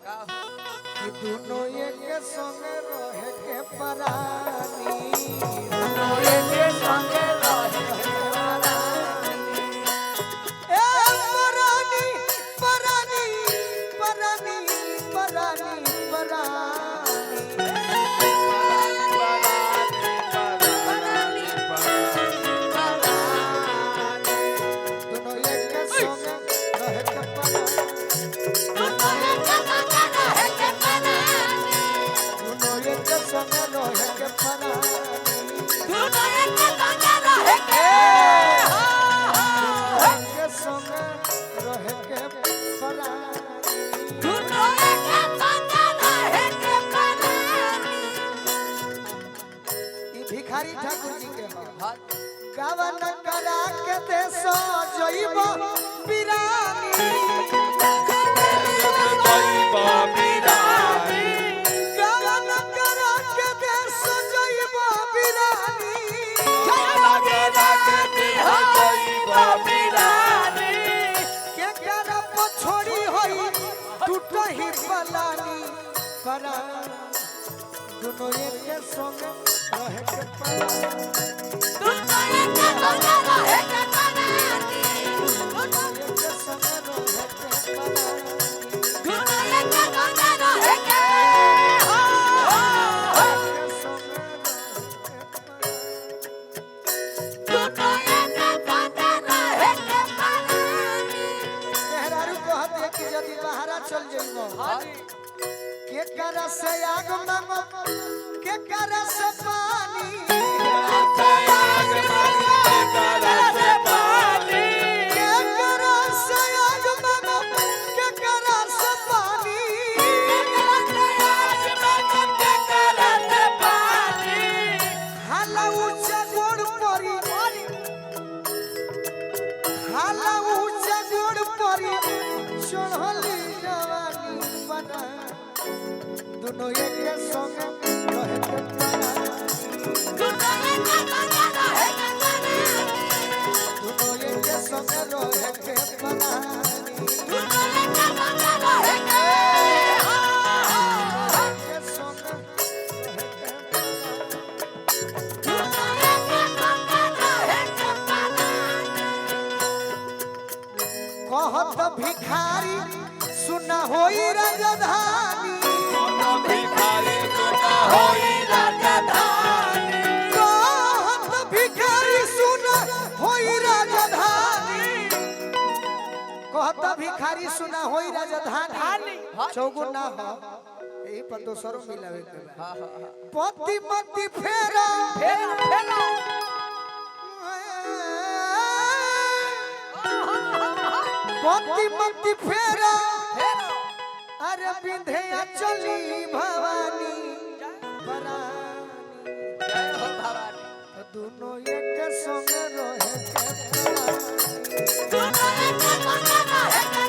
कि दोनों एक संग रहे के परानी दोनों एक संग रहे के परानी ए परानी परानी परानी परानी भिखारी ठाकुर जी के गावन करा के देसो जइबो बिरानी जइबो बिरानी गावन करा के देसो जइबो बिरानी गावन करा के देसो जइबो बिरानी के करा पछोड़ी होई टूटही पलानी परा दोनों एक संग रहे के परानी दोनों एक संग रहे के परानी दोनों एक संग रहे के परानी दोनों एक संग रहे के दोनों एक संग रहे के परानी मेहरारू कहत है कि यदि बाहरा चल जइबो के कर से आग मांगो के कर से पानी के आग मांगो के कर से पानी के कर से आग मांगो के कर से पानी के कर से आग मांगो के कर से पानी हाला ऊंचा गोड़ परी हाला ऊंचा गोड़ परी चढ़ली जवानी बना दोनों एक संग रहे के परानी दोनों एक संग रहे के परानी दोनों एक संग रहे के परानी दोनों एक संग रहे के संग रहे के दोनों एक संग रहे के परानी कहत भिखारी सुना होई राजधानी भिखारी सुना होई राजधानी कहत भिखारी सुना होई राजधानी कहत भिखारी सुना होई राजधानी चौगुन ना हो यही पर दोसरो मिलावे के हां हां पति मति फेरा फेरा फेरा पति मति फेरा अरे विंध्या चली भवानी परानी जय हो भवानी दोनों एक संग रहे के दोनों एक संग रहे के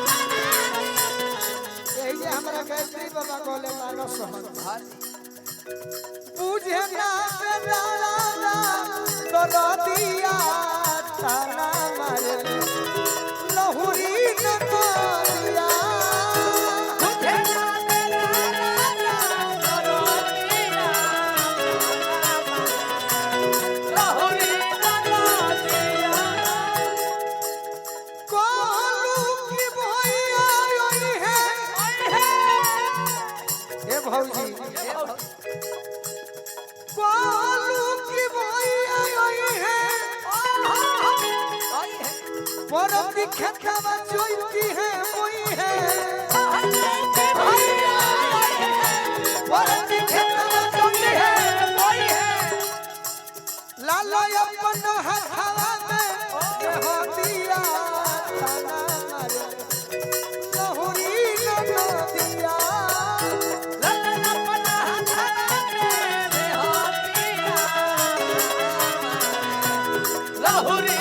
यही हमरा गायत्री बाबा बोले मानो सहन पूजे ना बेराला तो दिया ताना मारे लहुरी न दिया खेतवा जोईती है वही है वरती खेतवा जोईती है वही है लाला अपन हवा में हो दिया ताना मारे लहुरी न दिया लाला अपन हवा में हो दिया लहुरी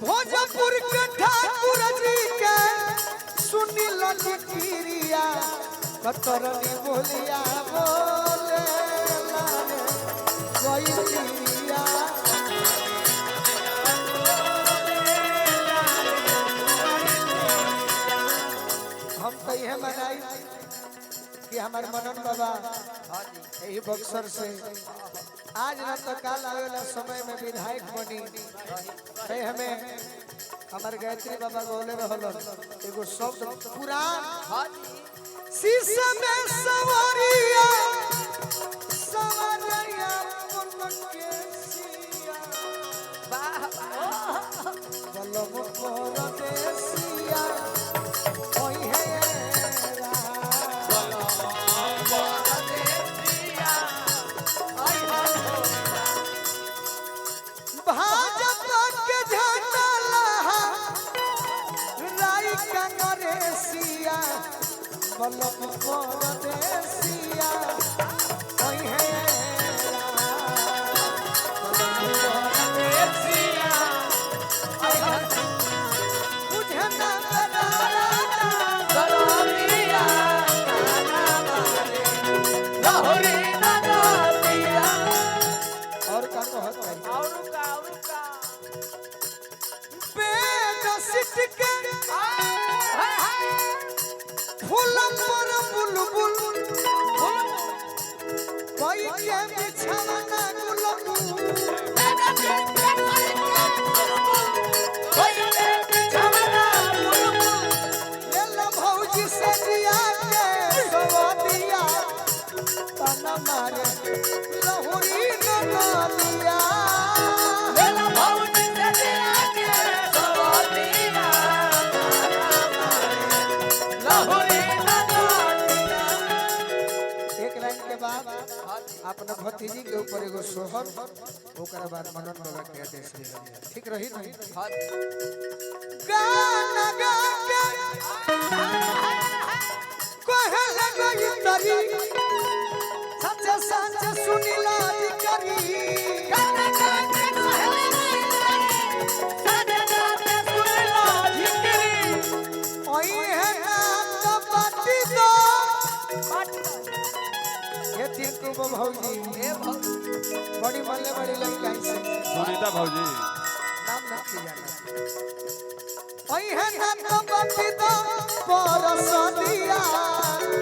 भोजपुर के ठाकुर जी के सुनी ललिकिरिया कतरनी बोलिया बोले लाने कोई चिड़िया हमारे मनन बाबा यही बक्सर से आज न तो काल आवेला समय में विधायक बनी है हमें हमारे गायत्री बाबा बोले रहलन एगो शब्द पुराण शीशे में सवरिया सवरिया मन के सिया बलम परदेसिया ओई है भाजपा के झंडा लहा राई कांग्रेसिया बलम परदेसिया ओई है मुझे ना और का कहत फूल पर बुलबुल कोई के बिछाना गुलगुल ले लो भौजी से जिया के सवदिया तना मारे लहुरी न दिया ले लो भौजी से जिया के सवदिया एक लाइन के बाद अपना भतीजी के ऊपर एगो सोहर ओकरा बाद मनन बाबा के आदेश दिया ठीक रही नहीं गाना गा के कहे लगी तरी सच सच सुनिला जी करी गाना गा के कहे लगी तरी सच सच सुनिला जी करी ओई है ना बाटी दो ये तीन को भौजी ए भौजी बड़ी मल्ले बड़ी लड़का से सुनीता भौजी नाम ना किया ओई है ना बाटी दो परसदिया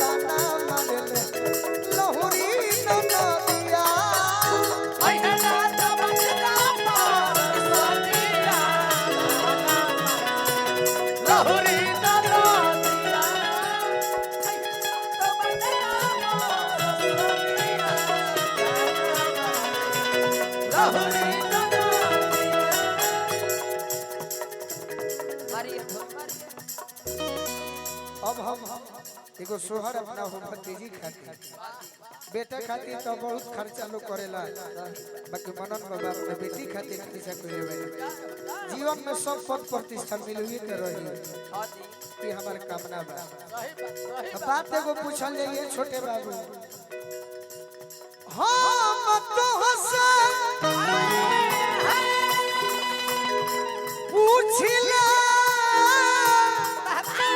तना मारले लहुरी न दिया ओई है ना बाटी दो परसदिया लहुरी अब हम एगो सोहर अपना हो भतीजी खातिर बेटा खातिर तो बहुत खर्चा लोग करेला बाकी मनन बाबा अपने बेटी खातिर खर्चा करे जीवन में सब पद प्रतिष्ठा मिलुए के रही कि हमारे कामना बा अब बात एगो पूछल जाइए छोटे बाबू हम